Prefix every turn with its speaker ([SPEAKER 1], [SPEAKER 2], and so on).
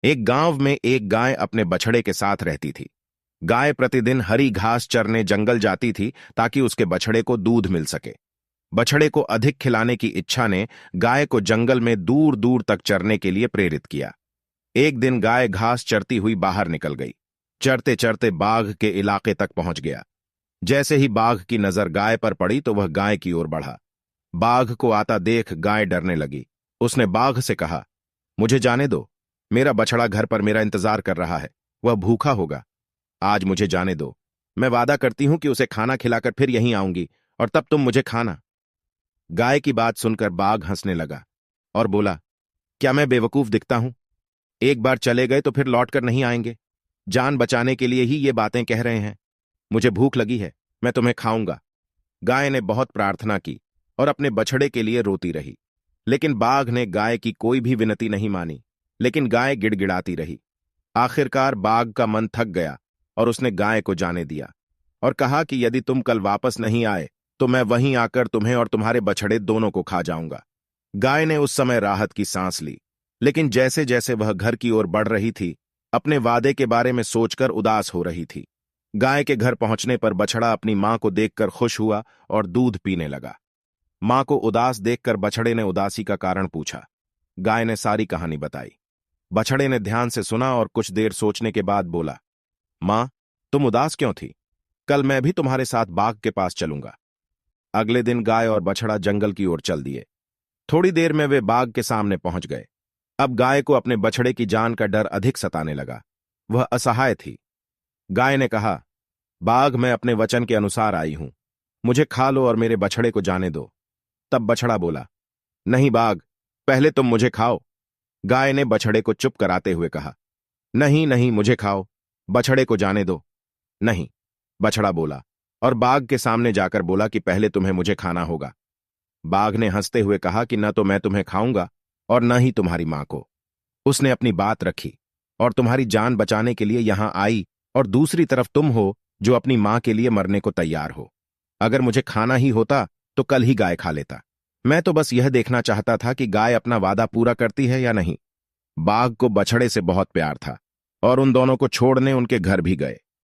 [SPEAKER 1] एक गांव में एक गाय अपने बछड़े के साथ रहती थी। गाय प्रतिदिन हरी घास चरने जंगल जाती थी ताकि उसके बछड़े को दूध मिल सके। बछड़े को अधिक खिलाने की इच्छा ने गाय को जंगल में दूर दूर तक चरने के लिए प्रेरित किया। एक दिन गाय घास चरती हुई बाहर निकल गई। चरते चरते बाघ के इलाके तक पहुंच गया। जैसे ही बाघ की नजर गाय पर पड़ी तो वह गाय की ओर बढ़ा। बाघ को आता देख गाय डरने लगी। उसने बाघ से कहा, मुझे जाने दो, मेरा बछड़ा घर पर मेरा इंतजार कर रहा है, वह भूखा होगा। आज मुझे जाने दो, मैं वादा करती हूं कि उसे खाना खिलाकर फिर यहीं आऊंगी और तब तुम मुझे खाना। गाय की बात सुनकर बाघ हंसने लगा और बोला, क्या मैं बेवकूफ दिखता हूं? एक बार चले गए तो फिर लौटकर नहीं आएंगे। जान बचाने के लिए ही ये बातें कह रहे हैं। मुझे भूख लगी है, मैं तुम्हें खाऊंगा। गाय ने बहुत प्रार्थना की और अपने बछड़े के लिए रोती रही, लेकिन बाघ ने गाय की कोई भी विनती नहीं मानी। लेकिन गाय गिड़गिड़ाती रही। आखिरकार बाघ का मन थक गया और उसने गाय को जाने दिया और कहा कि यदि तुम कल वापस नहीं आए तो मैं वहीं आकर तुम्हें और तुम्हारे बछड़े दोनों को खा जाऊंगा। गाय ने उस समय राहत की सांस ली, लेकिन जैसे जैसे वह घर की ओर बढ़ रही थी, अपने वादे के बारे में सोचकर उदास हो रही थी। गाय के घर पहुंचने पर बछड़ा अपनी मां को देखकर खुश हुआ और दूध पीने लगा। मां को उदास देखकर बछड़े ने उदासी का कारण पूछा। गाय ने सारी कहानी बताई। बछड़े ने ध्यान से सुना और कुछ देर सोचने के बाद बोला, मां, तुम उदास क्यों थी? कल मैं भी तुम्हारे साथ बाघ के पास चलूंगा। अगले दिन गाय और बछड़ा जंगल की ओर चल दिए। थोड़ी देर में वे बाघ के सामने पहुंच गए। अब गाय को अपने बछड़े की जान का डर अधिक सताने लगा। वह असहाय थी। गाय ने कहा, बाघ, मैं अपने वचन के अनुसार आई हूं, मुझे खा लो और मेरे बछड़े को जाने दो। तब बछड़ा बोला, नहीं बाघ, पहले तुम मुझे खाओ। गाय ने बछड़े को चुप कराते हुए कहा, नहीं नहीं, मुझे खाओ, बछड़े को जाने दो। नहीं, बछड़ा बोला और बाघ के सामने जाकर बोला कि पहले तुम्हें मुझे खाना होगा। बाघ ने हंसते हुए कहा कि न तो मैं तुम्हें खाऊंगा और न ही तुम्हारी मां को। उसने अपनी बात रखी और तुम्हारी जान बचाने के लिए यहां आई, और दूसरी तरफ तुम हो जो अपनी मां के लिए मरने को तैयार हो। अगर मुझे खाना ही होता तो कल ही गाय खा लेता। मैं तो बस यह देखना चाहता था कि गाय अपना वादा पूरा करती है या नहीं। बाघ को बछड़े से बहुत प्यार था और उन दोनों को छोड़ने उनके घर भी गए।